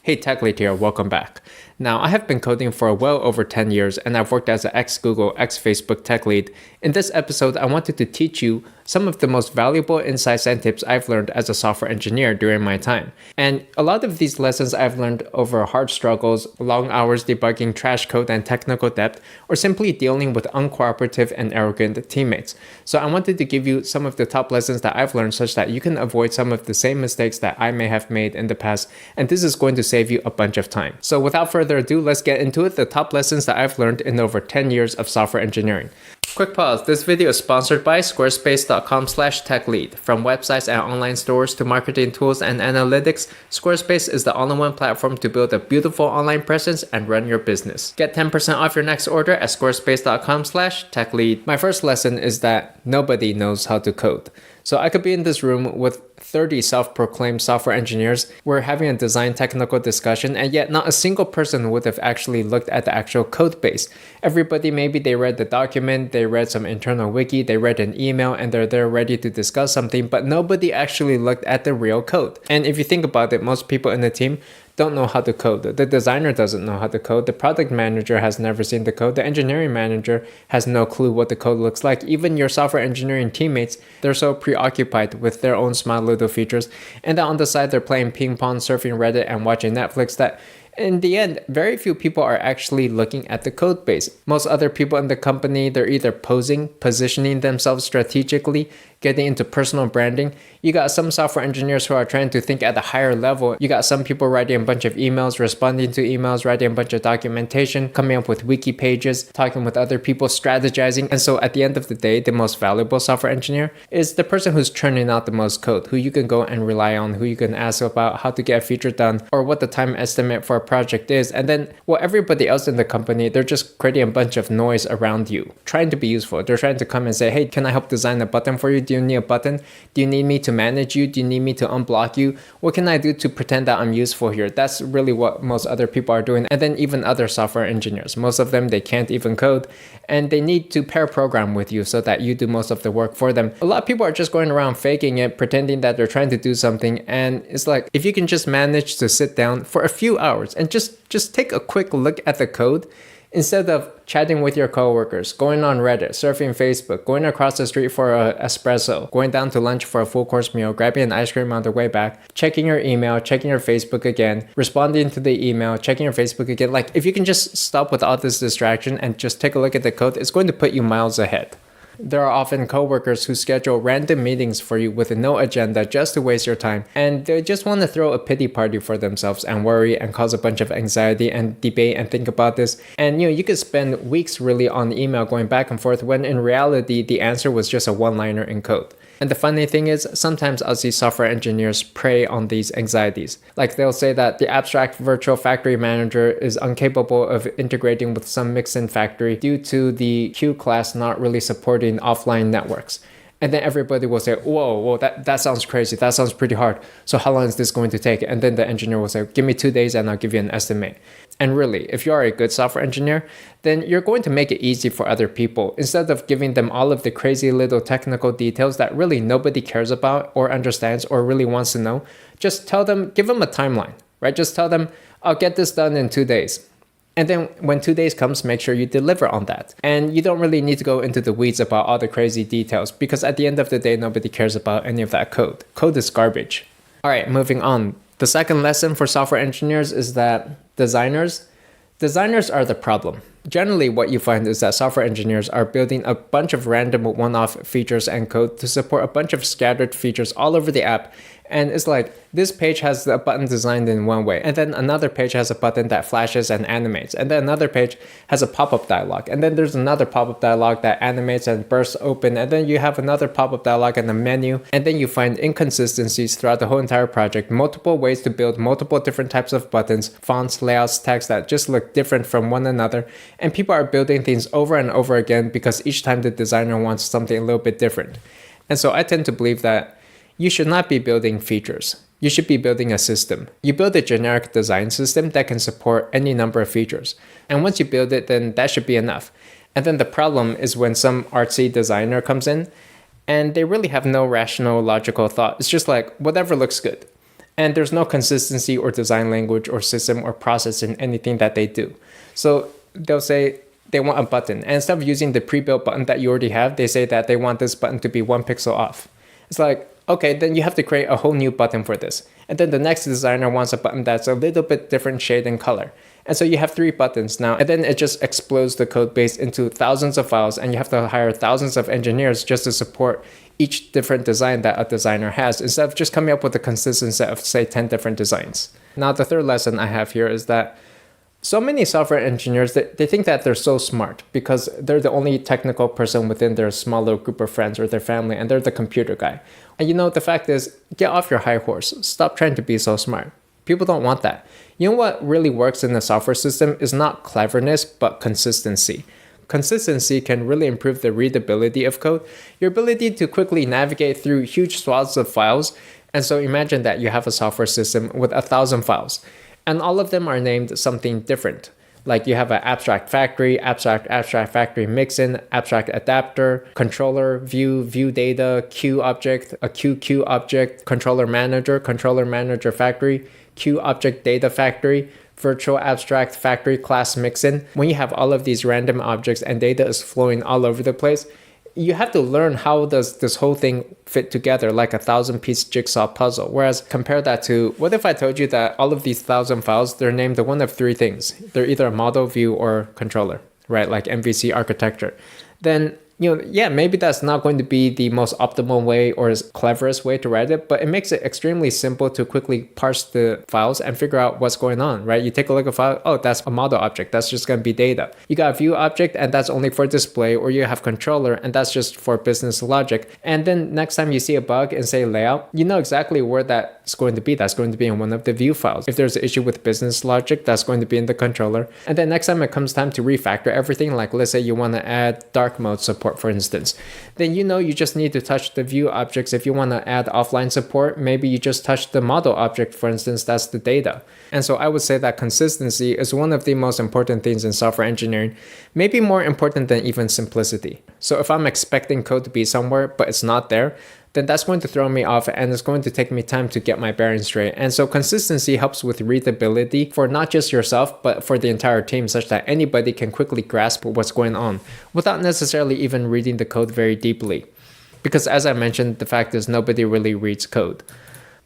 Hey, TechLead here, welcome back. Now, I have been coding for well over 10 years and I've worked as an ex-Google, ex-Facebook tech lead. In this episode, I wanted to teach you some of the most valuable insights and tips I've learned as a software engineer during my time. And a lot of these lessons I've learned over hard struggles, long hours debugging trash code and technical debt, or simply dealing with uncooperative and arrogant teammates. So I wanted to give you some of the top lessons that I've learned such that you can avoid some of the same mistakes that I may have made in the past, and this is going to save you a bunch of time. So without further ado, let's get into it, the top lessons that I've learned in over 10 years of software engineering. Quick pause, this video is sponsored by squarespace.com/techlead. From websites and online stores to marketing tools and analytics, Squarespace is the all-in-one platform to build a beautiful online presence and run your business. Get 10% off your next order at squarespace.com/techlead. My first lesson is that nobody knows how to code. So I could be in this room with 30 self-proclaimed software engineers. We're having a design technical discussion, and yet not a single person would have actually looked at the actual code base. Everybody, maybe they read the document, they read some internal wiki, they read an email, and they're there ready to discuss something, but nobody actually looked at the real code. And if you think about it, most people in the team don't know how to code. The designer doesn't know how to code. The product manager has never seen the code. The engineering manager has no clue what the code looks like. Even your software engineering teammates, they're so preoccupied with their own small little features. And then on the side, they're playing ping pong, surfing Reddit, and watching Netflix that in the end, very few people are actually looking at the code base. Most other people in the company, they're either positioning themselves strategically, getting into personal branding. You got some software engineers who are trying to think at a higher level. You got some people writing a bunch of emails, responding to emails, writing a bunch of documentation, coming up with wiki pages, talking with other people, strategizing. And so at the end of the day, the most valuable software engineer is the person who's churning out the most code, who you can go and rely on, who you can ask about how to get a feature done or what the time estimate for a project is. And then, well, everybody else in the company, they're just creating a bunch of noise around you, trying to be useful. They're trying to come and say, hey, can I help design a button for you? Do you need a button? Do you need me to manage you? Do you need me to unblock you? What can I do to pretend that I'm useful here? That's really what most other people are doing. And then even other software engineers, most of them, they can't even code and they need to pair program with you so that you do most of the work for them. A lot of people are just going around faking it, pretending that they're trying to do something. And it's like, if you can just manage to sit down for a few hours and just take a quick look at the code, instead of chatting with your coworkers, going on Reddit, surfing Facebook, going across the street for an espresso, going down to lunch for a full course meal, grabbing an ice cream on the way back, checking your email, checking your Facebook again, responding to the email, checking your Facebook again. Like if you can just stop with all this distraction and just take a look at the code, it's going to put you miles ahead. There are often coworkers who schedule random meetings for you with no agenda just to waste your time, and they just want to throw a pity party for themselves and worry and cause a bunch of anxiety and debate and think about this. And you could spend weeks really on email going back and forth when in reality the answer was just a one-liner in code. And the funny thing is, sometimes I'll see software engineers prey on these anxieties. Like they'll say that the abstract virtual factory manager is incapable of integrating with some mixin factory due to the Q class not really supporting offline networks. And then everybody will say, whoa, that sounds crazy. That sounds pretty hard. So how long is this going to take? And then the engineer will say, give me 2 days and I'll give you an estimate. And really, if you are a good software engineer, then you're going to make it easy for other people. Instead of giving them all of the crazy little technical details that really nobody cares about or understands or really wants to know, just tell them, give them a timeline, right? Just tell them, I'll get this done in 2 days. And then when 2 days comes, make sure you deliver on that. And you don't really need to go into the weeds about all the crazy details because at the end of the day, nobody cares about any of that code. Code is garbage. All right, moving on. The second lesson for software engineers is that designers are the problem. Generally, what you find is that software engineers are building a bunch of random one-off features and code to support a bunch of scattered features all over the app. And it's like, this page has a button designed in one way, and then another page has a button that flashes and animates, and then another page has a pop-up dialog, and then there's another pop-up dialog that animates and bursts open, and then you have another pop-up dialog and a menu, and then you find inconsistencies throughout the whole entire project, multiple ways to build multiple different types of buttons, fonts, layouts, text that just look different from one another, and people are building things over and over again because each time the designer wants something a little bit different. And so I tend to believe that you should not be building features. You should be building a system. You build a generic design system that can support any number of features. And once you build it, then that should be enough. And then the problem is when some artsy designer comes in and they really have no rational, logical thought. It's just like, whatever looks good. And there's no consistency or design language or system or process in anything that they do. So they'll say they want a button, and instead of using the pre-built button that you already have, they say that they want this button to be 1 pixel off. It's like, okay, then you have to create a whole new button for this. And then the next designer wants a button that's a little bit different shade and color. And so you have 3 buttons now, and then it just explodes the code base into thousands of files, and you have to hire thousands of engineers just to support each different design that a designer has, instead of just coming up with a consistent set of, say, 10 different designs. Now, the third lesson I have here is that so many software engineers, they think that they're so smart because they're the only technical person within their small little group of friends or their family, and they're the computer guy. And the fact is, get off your high horse. Stop trying to be so smart. People don't want that. You know what really works in the software system is not cleverness, but consistency. Consistency can really improve the readability of code, your ability to quickly navigate through huge swaths of files. And so imagine that you have a software system with 1,000 files, and all of them are named something different. Like you have an abstract factory, abstract factory mixin, abstract adapter, controller, view data, queue object, a queue object, controller manager factory, queue object data factory, virtual abstract factory class mixin. When you have all of these random objects and data is flowing all over the place, you have to learn how does this whole thing fit together like a 1,000-piece jigsaw puzzle. Whereas compare that to, what if I told you that all of these 1,000 files, they're named one of 3 things. They're either a model, view, or controller, right? Like MVC architecture. Then maybe that's not going to be the most optimal way or cleverest way to write it, but it makes it extremely simple to quickly parse the files and figure out what's going on, right? You take a look at a file, oh, that's a model object. That's just going to be data. You got a view object, and that's only for display, or you have controller, and that's just for business logic. And then next time you see a bug in, say, layout, you know exactly where that's going to be. That's going to be in one of the view files. If there's an issue with business logic, that's going to be in the controller. And then next time it comes time to refactor everything, like let's say you want to add dark mode support, for instance, then you just need to touch the view objects. If you want to add offline support, maybe you just touch the model object, for instance, that's the data. And so I would say that consistency is one of the most important things in software engineering, maybe more important than even simplicity. So if I'm expecting code to be somewhere, but it's not there, then that's going to throw me off, and it's going to take me time to get my bearings straight. And so consistency helps with readability for not just yourself, but for the entire team, such that anybody can quickly grasp what's going on without necessarily even reading the code very deeply. Because as I mentioned, the fact is nobody really reads code.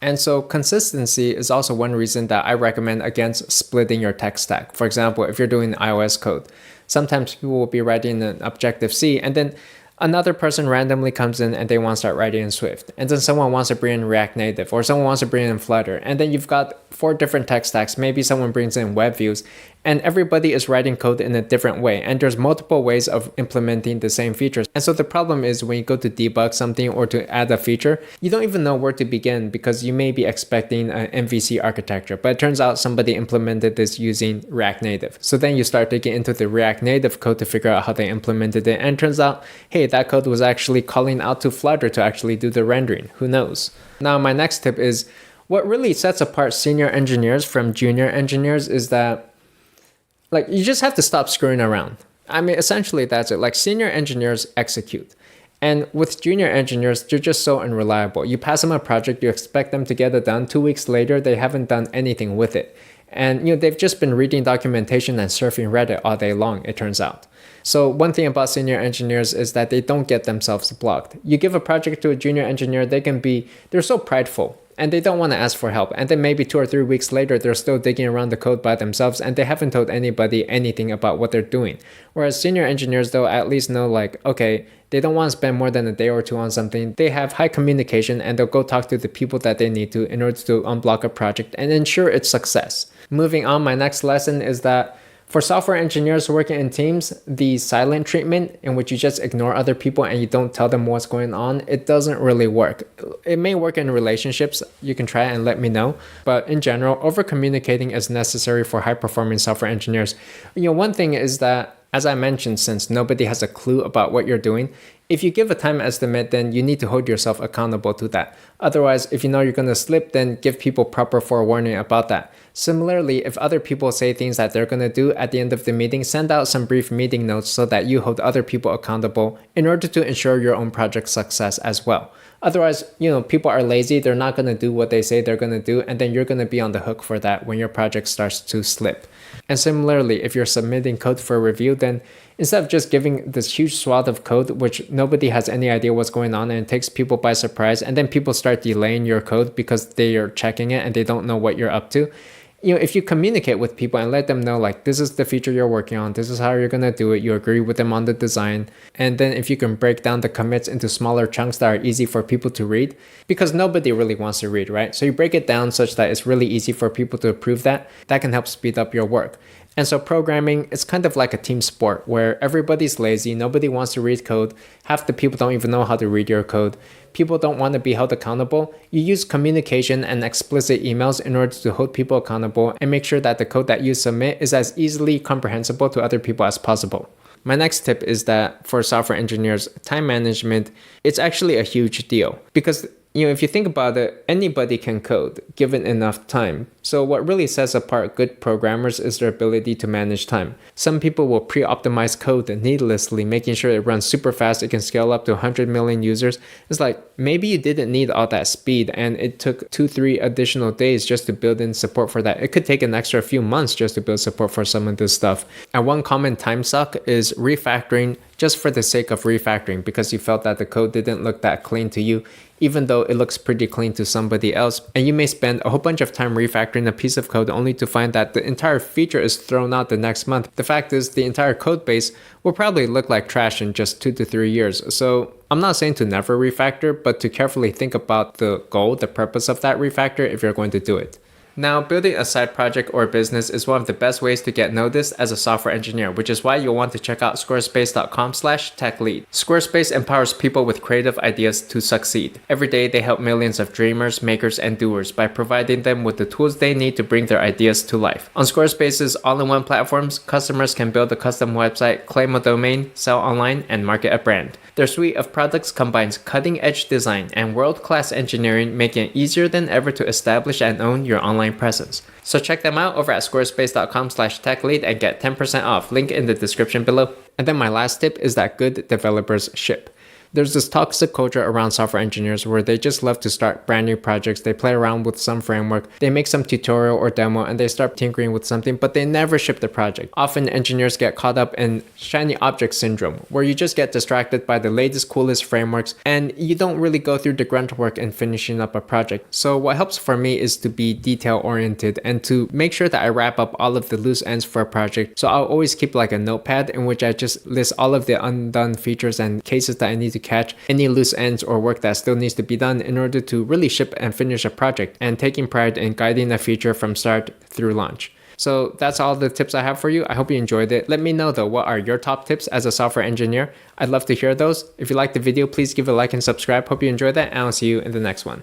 And so consistency is also one reason that I recommend against splitting your tech stack. For example, if you're doing iOS code, sometimes people will be writing an Objective-C, and then another person randomly comes in and they want to start writing in Swift. And then someone wants to bring in React Native, or someone wants to bring in Flutter. And then you've got 4 different tech stacks. Maybe someone brings in web views, and everybody is writing code in a different way. And there's multiple ways of implementing the same features. And so the problem is when you go to debug something or to add a feature, you don't even know where to begin because you may be expecting an MVC architecture, but it turns out somebody implemented this using React Native. So then you start digging into the React Native code to figure out how they implemented it. And it turns out, hey, that code was actually calling out to Flutter to actually do the rendering. Who knows? Now, my next tip is, what really sets apart senior engineers from junior engineers is that, you just have to stop screwing around. I mean, essentially that's it. Senior engineers execute. And with junior engineers, they're just so unreliable. You pass them a project, you expect them to get it done. 2 weeks later, they haven't done anything with it. And they've just been reading documentation and surfing Reddit all day long, it turns out. So one thing about senior engineers is that they don't get themselves blocked. You give a project to a junior engineer, they're so prideful, and they don't want to ask for help. And then maybe 2 or 3 weeks later, they're still digging around the code by themselves, and they haven't told anybody anything about what they're doing. Whereas senior engineers, they'll at least know, okay, they don't want to spend more than a day or 2 on something. They have high communication, and they'll go talk to the people that they need to in order to unblock a project and ensure its success. Moving on, my next lesson is that for software engineers working in teams, the silent treatment in which you just ignore other people and you don't tell them what's going on, it doesn't really work. It may work in relationships. You can try it and let me know. But in general, over-communicating is necessary for high-performing software engineers. One thing is that, as I mentioned, since nobody has a clue about what you're doing, If you give a time estimate, then you need to hold yourself accountable to that. Otherwise, if you know you're going to slip, then give people proper forewarning about that. Similarly, if other people say things that they're going to do at the end of the meeting, send out some brief meeting notes so that you hold other people accountable in order to ensure your own project success as well. Otherwise, people are lazy. They're not going to do what they say they're going to do. And then you're going to be on the hook for that when your project starts to slip. And similarly, if you're submitting code for review, then instead of just giving this huge swath of code, which nobody has any idea what's going on and it takes people by surprise, and then people start delaying your code because they are checking it and they don't know what you're up to. If you communicate with people and let them know, like, this is the feature you're working on, this is how you're going to do it, you agree with them on the design, and then if you can break down the commits into smaller chunks that are easy for people to read, because nobody really wants to read, right? So you break it down such that it's really easy for people to approve that can help speed up your work. And so programming is kind of like a team sport where everybody's lazy, nobody wants to read code, half the people don't even know how to read your code, people don't want to be held accountable. You use communication and explicit emails in order to hold people accountable and make sure that the code that you submit is as easily comprehensible to other people as possible. My next tip is that for software engineers, time management, it's actually a huge deal because if you think about it, anybody can code given enough time. So what really sets apart good programmers is their ability to manage time. Some people will pre-optimize code needlessly, making sure it runs super fast. It can scale up to 100 million users. It's like, maybe you didn't need all that speed and it took 2-3 additional days just to build in support for that. It could take an extra few months just to build support for some of this stuff. And one common time suck is refactoring just for the sake of refactoring because you felt that the code didn't look that clean to you, even though it looks pretty clean to somebody else. And you may spend a whole bunch of time refactoring a piece of code only to find that the entire feature is thrown out the next month. The fact is, the entire code base will probably look like trash in just 2 to 3 years. So I'm not saying to never refactor, but to carefully think about the goal, the purpose of that refactor if you're going to do it. Now, building a side project or business is one of the best ways to get noticed as a software engineer, which is why you'll want to check out squarespace.com/techlead. Squarespace empowers people with creative ideas to succeed. Every day, they help millions of dreamers, makers, and doers by providing them with the tools they need to bring their ideas to life. On Squarespace's all-in-one platforms, customers can build a custom website, claim a domain, sell online, and market a brand. Their suite of products combines cutting-edge design and world-class engineering, making it easier than ever to establish and own your online presence. So check them out over at squarespace.com/techlead and get 10% off. Link in the description below. And then my last tip is that good developers ship. There's this toxic culture around software engineers where they just love to start brand new projects. They play around with some framework, they make some tutorial or demo, and they start tinkering with something, but they never ship the project. Often engineers get caught up in shiny object syndrome, where you just get distracted by the latest, coolest frameworks, and you don't really go through the grunt work in finishing up a project. So what helps for me is to be detail oriented and to make sure that I wrap up all of the loose ends for a project. So I'll always keep like a notepad in which I just list all of the undone features and cases that I need to catch, any loose ends or work that still needs to be done in order to really ship and finish a project, and taking pride in guiding a feature from start through launch. So that's all the tips I have for you. I hope you enjoyed it. Let me know though, what are your top tips as a software engineer? I'd love to hear those. If you liked the video, please give a like and subscribe. Hope you enjoyed that, and I'll see you in the next one.